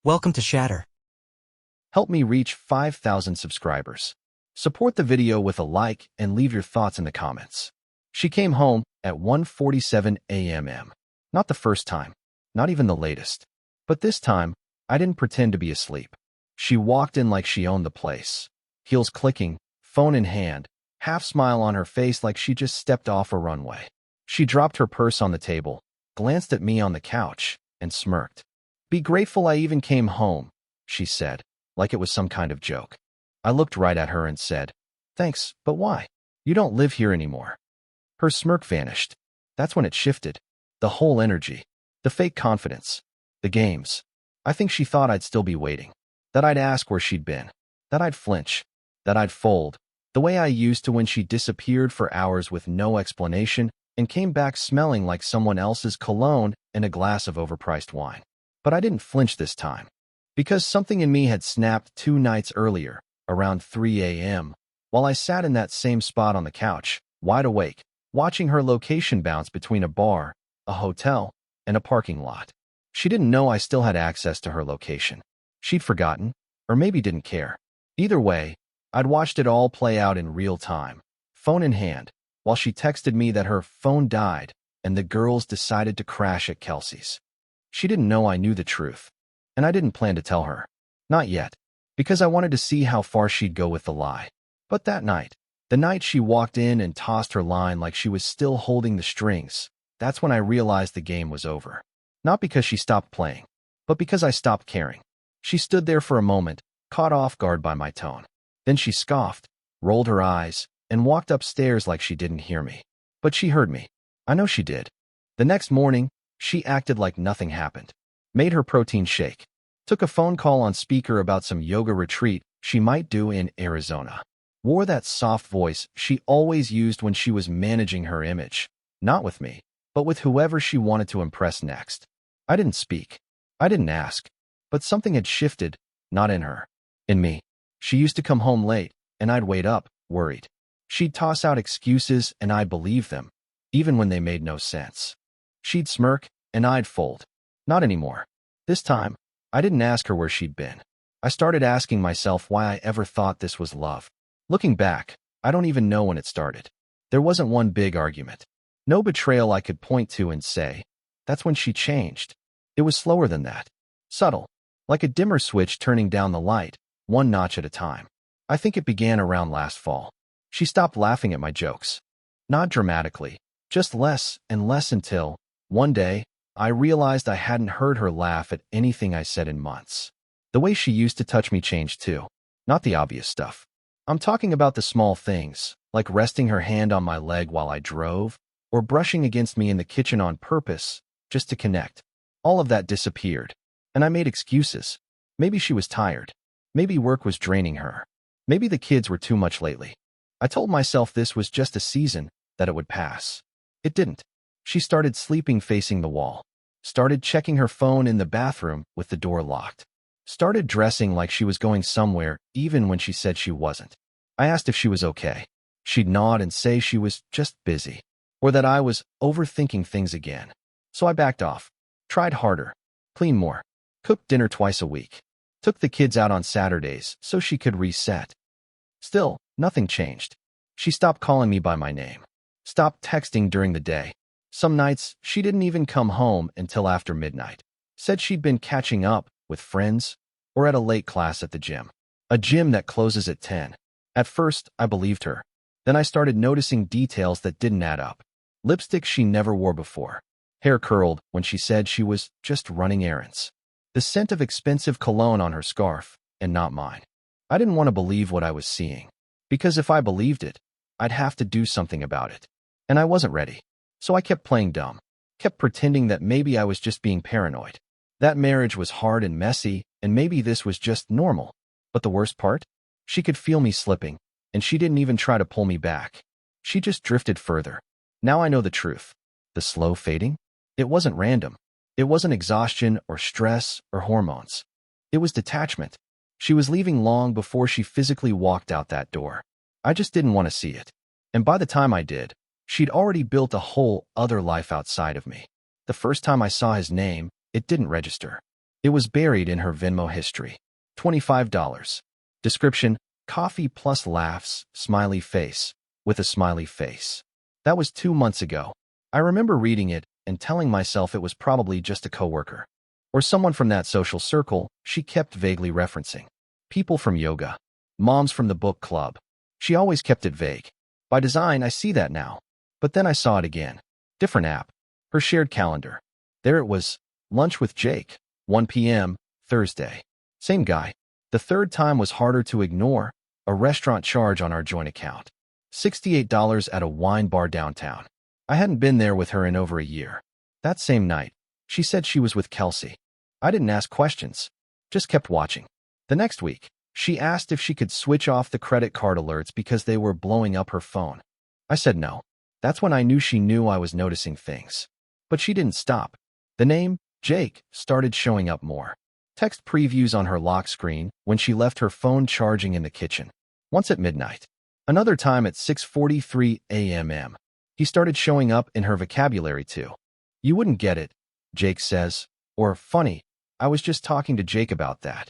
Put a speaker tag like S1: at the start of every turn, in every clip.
S1: Welcome to Shatter.
S2: Help me reach 5,000 subscribers. Support the video with a like and leave your thoughts in the comments. She came home at 1:47 a.m. Not the first time, not even the latest. But this time, I didn't pretend to be asleep. She walked in like she owned the place. Heels clicking, phone in hand, half smile on her face like she just stepped off a runway. She dropped her purse on the table, glanced at me on the couch, and smirked. "Be grateful I even came home," she said, like it was some kind of joke. I looked right at her and said, "Thanks, but why? You don't live here anymore." Her smirk vanished. That's when it shifted. The whole energy. The fake confidence. The games. I think she thought I'd still be waiting. That I'd ask where she'd been. That I'd flinch. That I'd fold. The way I used to when she disappeared for hours with no explanation and came back smelling like someone else's cologne and a glass of overpriced wine. But I didn't flinch this time. Because something in me had snapped 2 nights earlier, around 3 a.m., while I sat in that same spot on the couch, wide awake, watching her location bounce between a bar, a hotel, and a parking lot. She didn't know I still had access to her location. She'd forgotten, or maybe didn't care. Either way, I'd watched it all play out in real time, phone in hand, while she texted me that her phone died and the girls decided to crash at Kelsey's. She didn't know I knew the truth, and I didn't plan to tell her. Not yet, because I wanted to see how far she'd go with the lie. But that night, the night she walked in and tossed her line like she was still holding the strings, that's when I realized the game was over. Not because she stopped playing, but because I stopped caring. She stood there for a moment, caught off guard by my tone. Then she scoffed, rolled her eyes, and walked upstairs like she didn't hear me. But she heard me. I know she did. The next morning, she acted like nothing happened. Made her protein shake. Took a phone call on speaker about some yoga retreat she might do in Arizona. Wore that soft voice she always used when she was managing her image. Not with me, but with whoever she wanted to impress next. I didn't speak. I didn't ask. But something had shifted, not in her. In me. She used to come home late, and I'd wait up, worried. She'd toss out excuses, and I'd believe them, even when they made no sense. She'd smirk, and I'd fold. Not anymore. This time, I didn't ask her where she'd been. I started asking myself why I ever thought this was love. Looking back, I don't even know when it started. There wasn't one big argument. No betrayal I could point to and say, that's when she changed. It was slower than that. Subtle. Like a dimmer switch turning down the light, one notch at a time. I think it began around last fall. She stopped laughing at my jokes. Not dramatically, just less and less until, one day, I realized I hadn't heard her laugh at anything I said in months. The way she used to touch me changed too. Not the obvious stuff. I'm talking about the small things, like resting her hand on my leg while I drove, or brushing against me in the kitchen on purpose, just to connect. All of that disappeared, and I made excuses. Maybe she was tired. Maybe work was draining her. Maybe the kids were too much lately. I told myself this was just a season, that it would pass. It didn't. She started sleeping facing the wall. Started checking her phone in the bathroom with the door locked. Started dressing like she was going somewhere even when she said she wasn't. I asked if she was okay. She'd nod and say she was just busy, or that I was overthinking things again. So I backed off. Tried harder. Cleaned more. Cooked dinner twice a week. Took the kids out on Saturdays so she could reset. Still, nothing changed. She stopped calling me by my name. Stopped texting during the day. Some nights, she didn't even come home until after midnight. Said she'd been catching up with friends or at a late class at the gym. A gym that closes at 10. At first, I believed her. Then I started noticing details that didn't add up. Lipstick she never wore before. Hair curled when she said she was just running errands. The scent of expensive cologne on her scarf, and not mine. I didn't want to believe what I was seeing. Because if I believed it, I'd have to do something about it. And I wasn't ready. So I kept playing dumb, kept pretending that maybe I was just being paranoid. That marriage was hard and messy, and maybe this was just normal. But the worst part? She could feel me slipping, and she didn't even try to pull me back. She just drifted further. Now I know the truth. The slow fading? It wasn't random. It wasn't exhaustion or stress or hormones. It was detachment. She was leaving long before she physically walked out that door. I just didn't want to see it. And by the time I did, she'd already built a whole other life outside of me. The first time I saw his name, it didn't register. It was buried in her Venmo history. $25. Description: coffee plus laughs, smiley face, with a smiley face. That was 2 months ago. I remember reading it and telling myself it was probably just a coworker or someone from that social circle she kept vaguely referencing. People from yoga, moms from the book club. She always kept it vague. By design, I see that now. But then I saw it again. Different app. Her shared calendar. There it was. Lunch with Jake. 1 p.m., Thursday. Same guy. The third time was harder to ignore. A restaurant charge on our joint account. $68 at a wine bar downtown. I hadn't been there with her in over a year. That same night, she said she was with Kelsey. I didn't ask questions. Just kept watching. The next week, she asked if she could switch off the credit card alerts because they were blowing up her phone. I said no. That's when I knew she knew I was noticing things. But she didn't stop. The name, Jake, started showing up more. Text previews on her lock screen when she left her phone charging in the kitchen. Once at midnight. Another time at 6:43 a.m. He started showing up in her vocabulary too. You wouldn't get it, Jake says. Or, funny, I was just talking to Jake about that.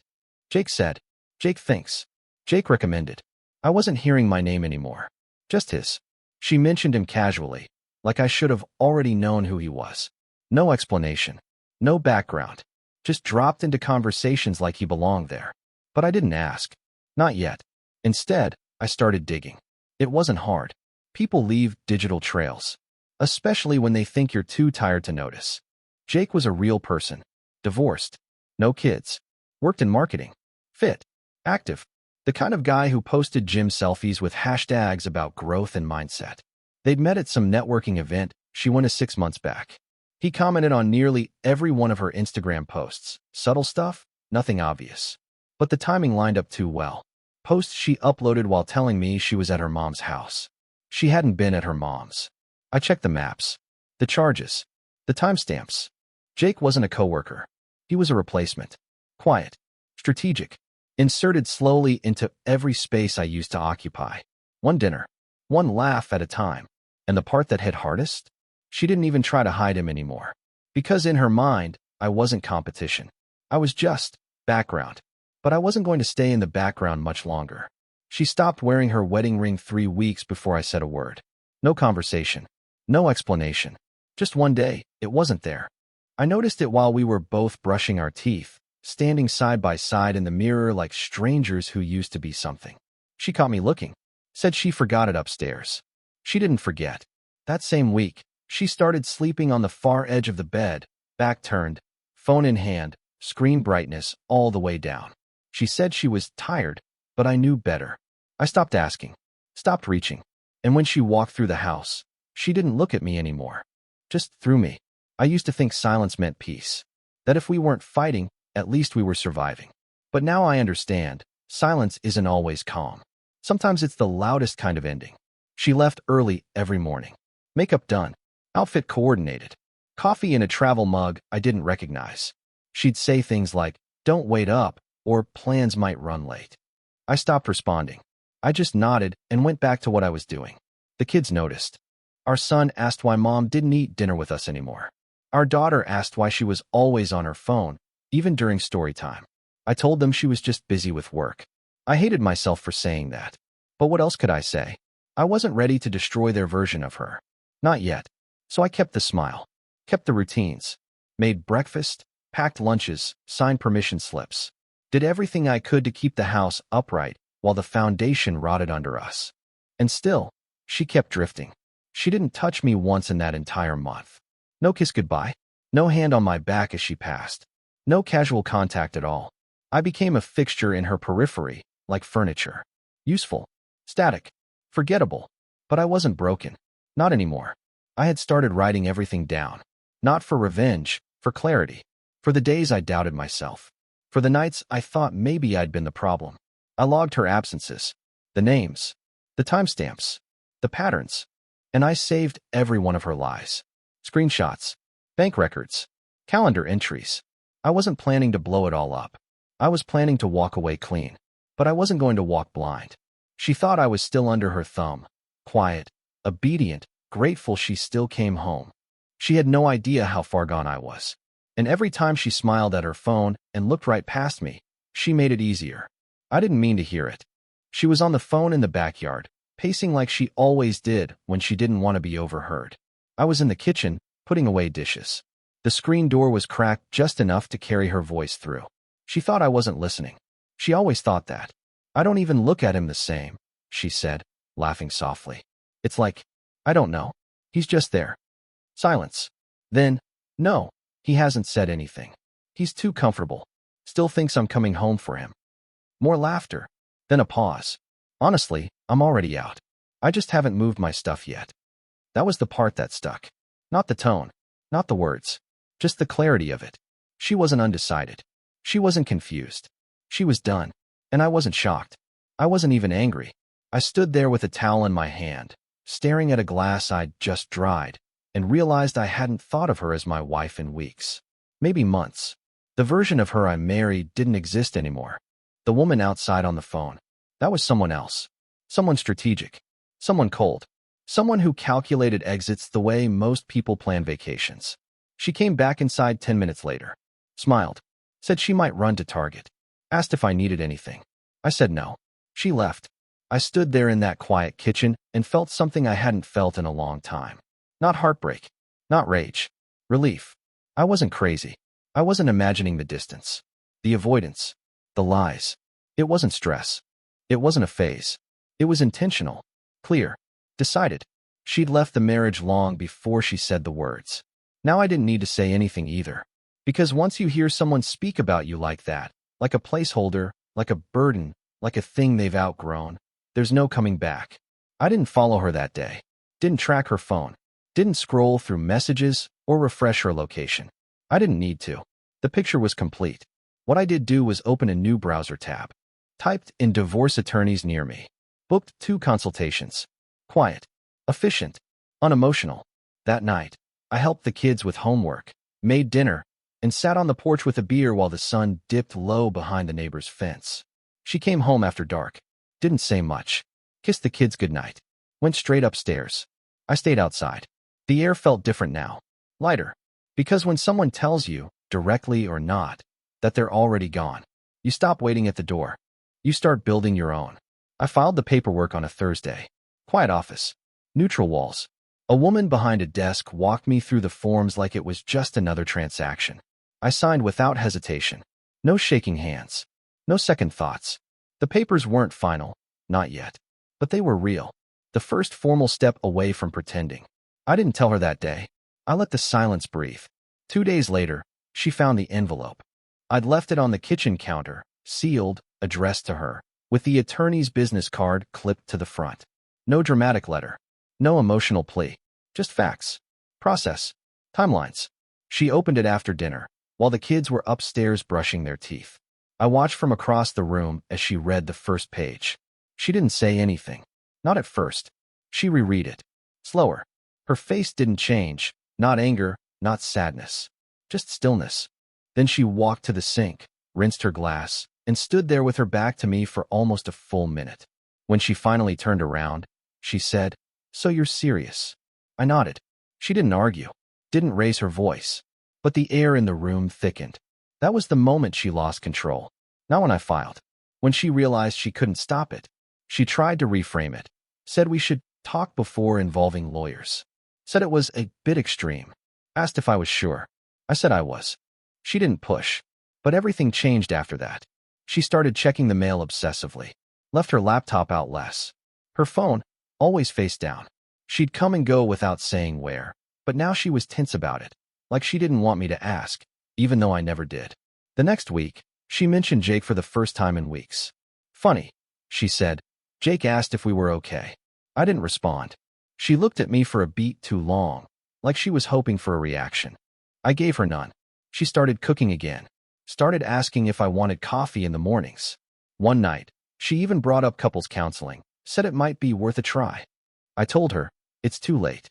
S2: Jake said. Jake thinks. Jake recommended. I wasn't hearing my name anymore. Just his. She mentioned him casually, like I should have already known who he was. No explanation. No background. Just dropped into conversations like he belonged there. But I didn't ask. Not yet. Instead, I started digging. It wasn't hard. People leave digital trails, especially when they think you're too tired to notice. Jake was a real person. Divorced. No kids. Worked in marketing. Fit. Active. The kind of guy who posted gym selfies with hashtags about growth and mindset. They'd met at some networking event she went to 6 months back. He commented on nearly every one of her Instagram posts. Subtle stuff, nothing obvious. But the timing lined up too well. Posts she uploaded while telling me she was at her mom's house. She hadn't been at her mom's. I checked the maps, the charges, the timestamps. Jake wasn't a coworker. He was a replacement. Quiet. Strategic. Inserted slowly into every space I used to occupy. One dinner. One laugh at a time. And the part that hit hardest? She didn't even try to hide him anymore. Because in her mind, I wasn't competition. I was just background. But I wasn't going to stay in the background much longer. She stopped wearing her wedding ring 3 weeks before I said a word. No conversation. No explanation. Just one day, it wasn't there. I noticed it while we were both brushing our teeth, standing side by side in the mirror like strangers who used to be something. She caught me looking. Said she forgot it upstairs. She didn't forget. That same week, she started sleeping on the far edge of the bed, back turned, phone in hand, screen brightness all the way down. She said she was tired, but I knew better. I stopped asking, stopped reaching. And when she walked through the house, she didn't look at me anymore. Just through me. I used to think silence meant peace. That if we weren't fighting, at least we were surviving. But now I understand, silence isn't always calm. Sometimes it's the loudest kind of ending. She left early every morning. Makeup done. Outfit coordinated. Coffee in a travel mug I didn't recognize. She'd say things like, "Don't wait up," or "Plans might run late." I stopped responding. I just nodded and went back to what I was doing. The kids noticed. Our son asked why mom didn't eat dinner with us anymore. Our daughter asked why she was always on her phone, even during story time. I told them she was just busy with work. I hated myself for saying that. But what else could I say? I wasn't ready to destroy their version of her. Not yet. So I kept the smile. Kept the routines. Made breakfast, packed lunches, signed permission slips. Did everything I could to keep the house upright while the foundation rotted under us. And still, she kept drifting. She didn't touch me once in that entire month. No kiss goodbye. No hand on my back as she passed. No casual contact at all. I became a fixture in her periphery, like furniture. Useful. Static. Forgettable. But I wasn't broken. Not anymore. I had started writing everything down. Not for revenge, for clarity. For the days I doubted myself. For the nights I thought maybe I'd been the problem. I logged her absences. The names. The timestamps. The patterns. And I saved every one of her lies. Screenshots. Bank records. Calendar entries. I wasn't planning to blow it all up. I was planning to walk away clean. But I wasn't going to walk blind. She thought I was still under her thumb. Quiet. Obedient. Grateful she still came home. She had no idea how far gone I was. And every time she smiled at her phone and looked right past me, she made it easier. I didn't mean to hear it. She was on the phone in the backyard, pacing like she always did when she didn't want to be overheard. I was in the kitchen, putting away dishes. The screen door was cracked just enough to carry her voice through. She thought I wasn't listening. She always thought that. I don't even look at him the same, she said, laughing softly. It's like, I don't know. He's just there. Silence. Then, no, he hasn't said anything. He's too comfortable. Still thinks I'm coming home for him. More laughter. Then a pause. Honestly, I'm already out. I just haven't moved my stuff yet. That was the part that stuck. Not the tone. Not the words. Just the clarity of it. She wasn't undecided. She wasn't confused. She was done. And I wasn't shocked. I wasn't even angry. I stood there with a towel in my hand, staring at a glass I'd just dried, and realized I hadn't thought of her as my wife in weeks. Maybe months. The version of her I married didn't exist anymore. The woman outside on the phone. That was someone else. Someone strategic. Someone cold. Someone who calculated exits the way most people plan vacations. She came back inside 10 minutes later. Smiled. Said she might run to Target. Asked if I needed anything. I said no. She left. I stood there in that quiet kitchen and felt something I hadn't felt in a long time. Not heartbreak. Not rage. Relief. I wasn't crazy. I wasn't imagining the distance. The avoidance. The lies. It wasn't stress. It wasn't a phase. It was intentional. Clear. Decided. She'd left the marriage long before she said the words. Now I didn't need to say anything either. Because once you hear someone speak about you like that, like a placeholder, like a burden, like a thing they've outgrown, there's no coming back. I didn't follow her that day. Didn't track her phone. Didn't scroll through messages or refresh her location. I didn't need to. The picture was complete. What I did do was open a new browser tab. Typed in divorce attorneys near me. Booked 2 consultations. Quiet. Efficient. Unemotional. That night, I helped the kids with homework, made dinner, and sat on the porch with a beer while the sun dipped low behind the neighbor's fence. She came home after dark. Didn't say much. Kissed the kids goodnight. Went straight upstairs. I stayed outside. The air felt different now. Lighter. Because when someone tells you, directly or not, that they're already gone, you stop waiting at the door. You start building your own. I filed the paperwork on a Thursday. Quiet office. Neutral walls. A woman behind a desk walked me through the forms like it was just another transaction. I signed without hesitation. No shaking hands. No second thoughts. The papers weren't final. Not yet. But they were real. The first formal step away from pretending. I didn't tell her that day. I let the silence breathe. 2 days later, she found the envelope. I'd left it on the kitchen counter, sealed, addressed to her, with the attorney's business card clipped to the front. No dramatic letter. No emotional plea. Just facts. Process. Timelines. She opened it after dinner, while the kids were upstairs brushing their teeth. I watched from across the room as she read the first page. She didn't say anything. Not at first. She reread it. Slower. Her face didn't change. Not anger, not sadness. Just stillness. Then she walked to the sink, rinsed her glass, and stood there with her back to me for almost a full minute. When she finally turned around, she said, "So you're serious?" I nodded. She didn't argue. Didn't raise her voice. But the air in the room thickened. That was the moment she lost control. Not when I filed. When she realized she couldn't stop it. She tried to reframe it. Said we should talk before involving lawyers. Said it was a bit extreme. Asked if I was sure. I said I was. She didn't push. But everything changed after that. She started checking the mail obsessively. Left her laptop out less. Her phone, always face down. She'd come and go without saying where. But now she was tense about it. Like she didn't want me to ask, even though I never did. The next week, she mentioned Jake for the first time in weeks. Funny, she said. Jake asked if we were okay. I didn't respond. She looked at me for a beat too long, like she was hoping for a reaction. I gave her none. She started cooking again. Started asking if I wanted coffee in the mornings. One night, she even brought up couples counseling, said it might be worth a try. I told her, it's too late.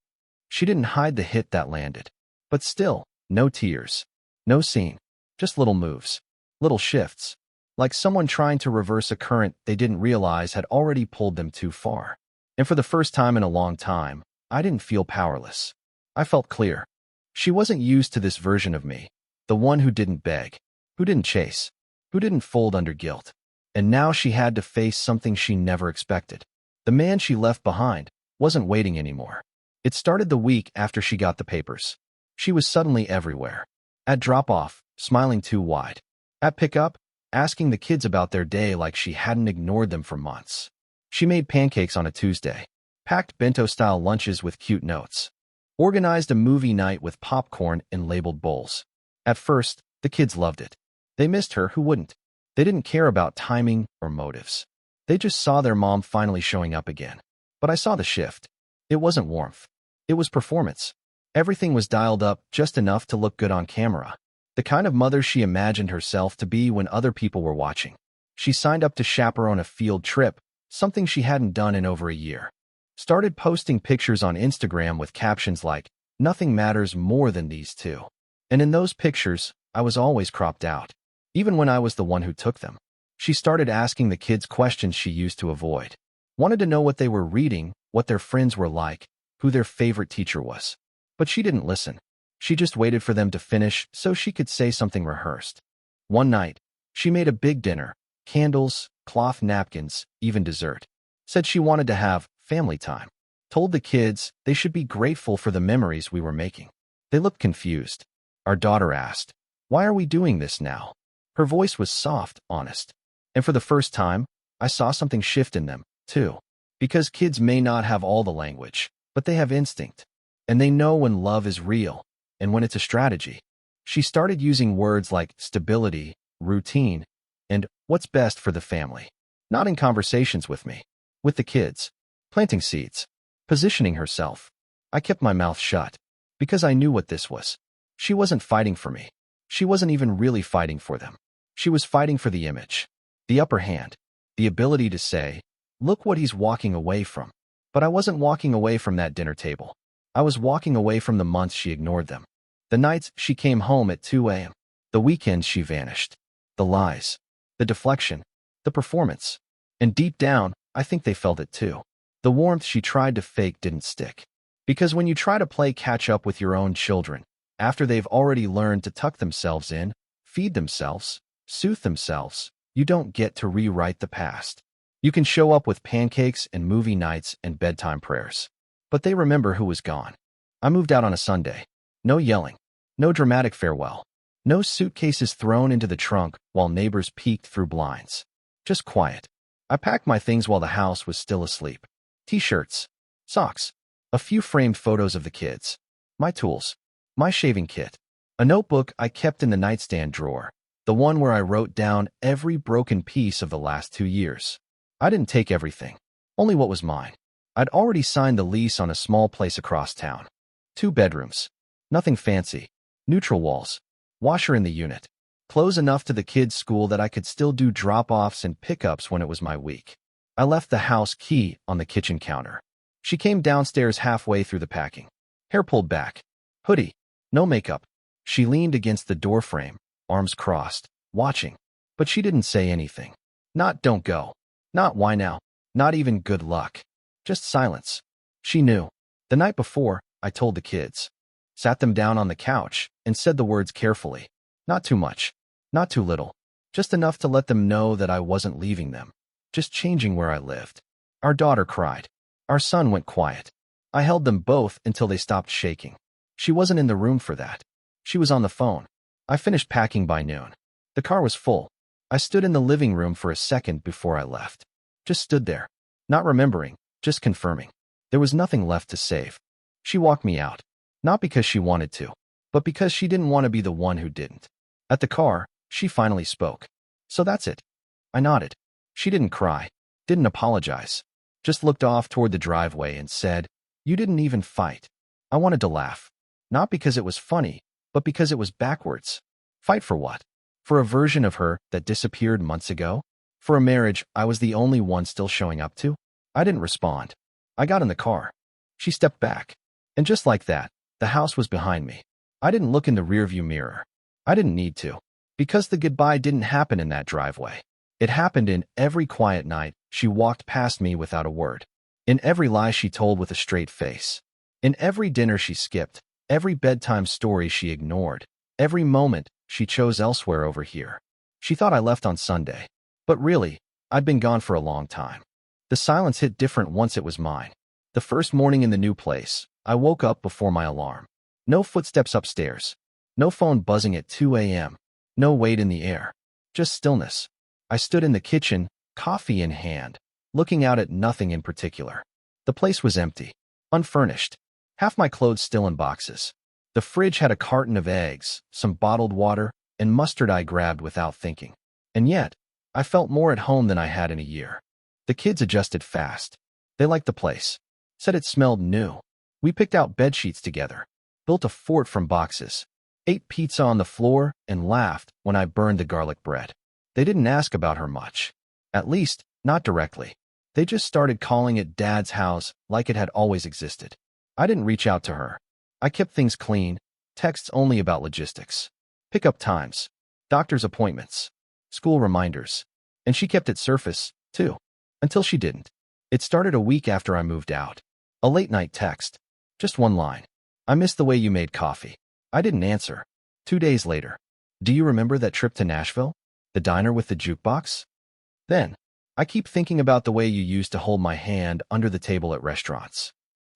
S2: She didn't hide the hit that landed. But still, no tears. No scene. Just little moves. Little shifts. Like someone trying to reverse a current they didn't realize had already pulled them too far. And for the first time in a long time, I didn't feel powerless. I felt clear. She wasn't used to this version of me. The one who didn't beg, who didn't chase, who didn't fold under guilt. And now she had to face something she never expected. The man she left behind wasn't waiting anymore. It started the week after she got the papers. She was suddenly everywhere. At drop-off, smiling too wide. At pickup, asking the kids about their day like she hadn't ignored them for months. She made pancakes on a Tuesday, packed bento-style lunches with cute notes, organized a movie night with popcorn in labeled bowls. At first, the kids loved it. They missed her, who wouldn't? They didn't care about timing or motives. They just saw their mom finally showing up again. But I saw the shift. It wasn't warmth. It was performance. Everything was dialed up just enough to look good on camera. The kind of mother she imagined herself to be when other people were watching. She signed up to chaperone a field trip, something she hadn't done in over a year. Started posting pictures on Instagram with captions like, "Nothing matters more than these two." And in those pictures, I was always cropped out. Even when I was the one who took them. She started asking the kids questions she used to avoid. Wanted to know what they were reading, what their friends were like, who their favorite teacher was. But she didn't listen. She just waited for them to finish so she could say something rehearsed. One night, she made a big dinner, candles, cloth napkins, even dessert. Said she wanted to have family time. Told the kids they should be grateful for the memories we were making. They looked confused. Our daughter asked, "Why are we doing this now?" Her voice was soft, honest. And for the first time, I saw something shift in them, too. Because kids may not have all the language, but they have instinct. And they know when love is real, and when it's a strategy. She started using words like stability, routine, and what's best for the family. Not in conversations with me. With the kids. Planting seeds. Positioning herself. I kept my mouth shut. Because I knew what this was. She wasn't fighting for me. She wasn't even really fighting for them. She was fighting for the image. The upper hand. The ability to say, "Look what he's walking away from." But I wasn't walking away from that dinner table. I was walking away from the months she ignored them. The nights she came home at 2 a.m. The weekends she vanished. The lies. The deflection. The performance. And deep down, I think they felt it too. The warmth she tried to fake didn't stick. Because when you try to play catch up with your own children, after they've already learned to tuck themselves in, feed themselves, soothe themselves, you don't get to rewrite the past. You can show up with pancakes and movie nights and bedtime prayers. But they remember who was gone. I moved out on a Sunday. No yelling. No dramatic farewell. No suitcases thrown into the trunk while neighbors peeked through blinds. Just quiet. I packed my things while the house was still asleep. T-shirts. Socks. A few framed photos of the kids. My tools. My shaving kit. A notebook I kept in the nightstand drawer. The one where I wrote down every broken piece of the last 2 years. I didn't take everything. Only what was mine. I'd already signed the lease on a small place across town. 2 bedrooms. Nothing fancy. Neutral walls. Washer in the unit. Close enough to the kids' school that I could still do drop-offs and pickups when it was my week. I left the house key on the kitchen counter. She came downstairs halfway through the packing. Hair pulled back. Hoodie. No makeup. She leaned against the doorframe, arms crossed, watching. But she didn't say anything. Not "don't go." Not "why now." Not even "good luck." Just silence. She knew. The night before, I told the kids. Sat them down on the couch and said the words carefully. Not too much. Not too little. Just enough to let them know that I wasn't leaving them. Just changing where I lived. Our daughter cried. Our son went quiet. I held them both until they stopped shaking. She wasn't in the room for that. She was on the phone. I finished packing by noon. The car was full. I stood in the living room for a second before I left. Just stood there. Not remembering, just confirming. There was nothing left to save. She walked me out. Not because she wanted to, but because she didn't want to be the one who didn't. At the car, she finally spoke. "So that's it." I nodded. She didn't cry, didn't apologize. Just looked off toward the driveway and said, "You didn't even fight." I wanted to laugh. Not because it was funny, but because it was backwards. Fight for what? For a version of her that disappeared months ago? For a marriage I was the only one still showing up to? I didn't respond. I got in the car. She stepped back. And just like that, the house was behind me. I didn't look in the rearview mirror. I didn't need to. Because the goodbye didn't happen in that driveway. It happened in every quiet night she walked past me without a word. In every lie she told with a straight face. In every dinner she skipped. Every bedtime story she ignored. Every moment she chose elsewhere over here. She thought I left on Sunday. But really, I'd been gone for a long time. The silence hit different once it was mine. The first morning in the new place, I woke up before my alarm. No footsteps upstairs. No phone buzzing at 2 a.m. No weight in the air. Just stillness. I stood in the kitchen, coffee in hand, looking out at nothing in particular. The place was empty, unfurnished. Half my clothes still in boxes. The fridge had a carton of eggs, some bottled water, and mustard I grabbed without thinking. And yet, I felt more at home than I had in a year. The kids adjusted fast. They liked the place. Said it smelled new. We picked out bedsheets together, built a fort from boxes, ate pizza on the floor, and laughed when I burned the garlic bread. They didn't ask about her much. At least, not directly. They just started calling it Dad's house like it had always existed. I didn't reach out to her. I kept things clean, texts only about logistics, pickup times, doctor's appointments, school reminders, and she kept it surface, too, until she didn't. It started a week after I moved out. A late-night text. Just one line. I missed the way you made coffee. I didn't answer. 2 days later. Do you remember that trip to Nashville? The diner with the jukebox? Then, I keep thinking about the way you used to hold my hand under the table at restaurants.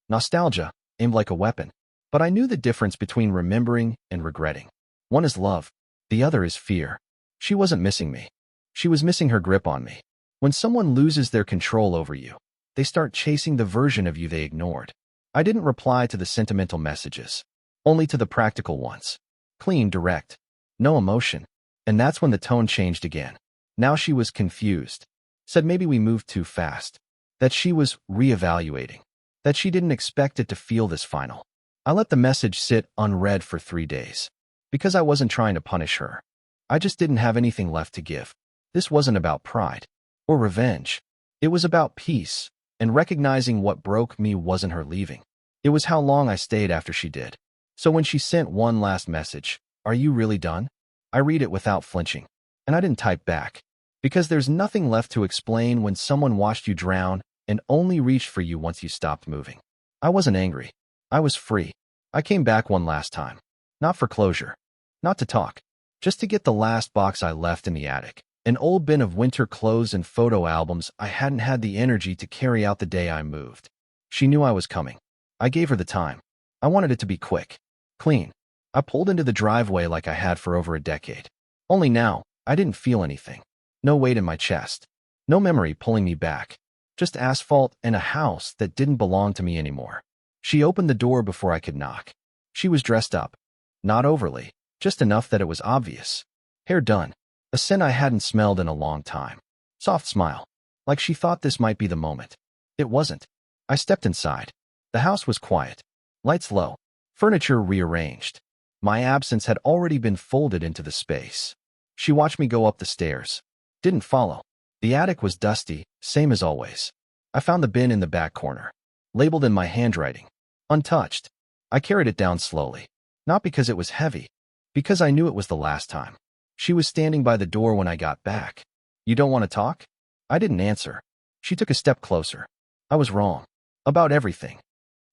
S2: Nostalgia, aimed like a weapon. But I knew the difference between remembering and regretting. One is love. The other is fear. She wasn't missing me. She was missing her grip on me. When someone loses their control over you, they start chasing the version of you they ignored. I didn't reply to the sentimental messages, only to the practical ones. Clean, direct. No emotion. And that's when the tone changed again. Now she was confused. Said maybe we moved too fast. That she was reevaluating. That she didn't expect it to feel this final. I let the message sit unread for 3 days. Because I wasn't trying to punish her. I just didn't have anything left to give. This wasn't about pride or revenge. It was about peace, and recognizing what broke me wasn't her leaving. It was how long I stayed after she did. So when she sent one last message, "Are you really done?" I read it without flinching. And I didn't type back. Because there's nothing left to explain when someone watched you drown and only reached for you once you stopped moving. I wasn't angry. I was free. I came back one last time. Not for closure. Not to talk. Just to get the last box I left in the attic. An old bin of winter clothes and photo albums I hadn't had the energy to carry out the day I moved. She knew I was coming. I gave her the time. I wanted it to be quick. Clean. I pulled into the driveway like I had for over a decade. Only now, I didn't feel anything. No weight in my chest. No memory pulling me back. Just asphalt and a house that didn't belong to me anymore. She opened the door before I could knock. She was dressed up. Not overly, just enough that it was obvious. Hair done. A scent I hadn't smelled in a long time. Soft smile. Like she thought this might be the moment. It wasn't. I stepped inside. The house was quiet. Lights low. Furniture rearranged. My absence had already been folded into the space. She watched me go up the stairs. Didn't follow. The attic was dusty, same as always. I found the bin in the back corner. Labeled in my handwriting. Untouched. I carried it down slowly. Not because it was heavy. Because I knew it was the last time. She was standing by the door when I got back. You don't want to talk? I didn't answer. She took a step closer. I was wrong. About everything.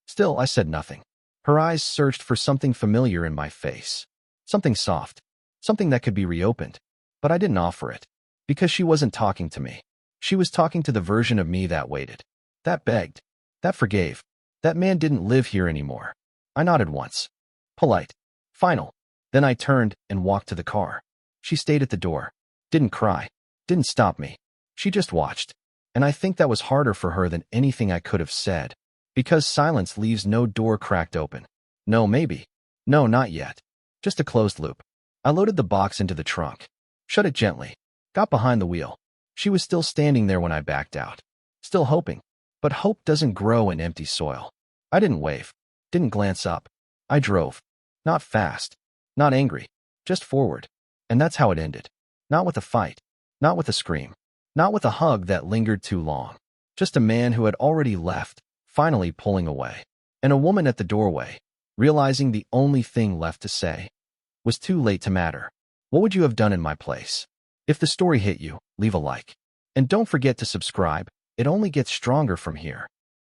S2: Still, I said nothing. Her eyes searched for something familiar in my face. Something soft. Something that could be reopened. But I didn't offer it. Because she wasn't talking to me. She was talking to the version of me that waited. That begged. That forgave. That man didn't live here anymore. I nodded once. Polite. Final. Then I turned and walked to the car. She stayed at the door. Didn't cry. Didn't stop me. She just watched. And I think that was harder for her than anything I could have said. Because silence leaves no door cracked open. No, maybe. No, not yet. Just a closed loop. I loaded the box into the trunk. Shut it gently. Got behind the wheel. She was still standing there when I backed out. Still hoping. But hope doesn't grow in empty soil. I didn't wave. Didn't glance up. I drove. Not fast. Not angry. Just forward. And that's how it ended. Not with a fight. Not with a scream. Not with a hug that lingered too long. Just a man who had already left, finally pulling away. And a woman at the doorway, realizing the only thing left to say was too late to matter. What would you have done in my place? If the story hit you, leave a like. And don't forget to subscribe. It only gets stronger from here.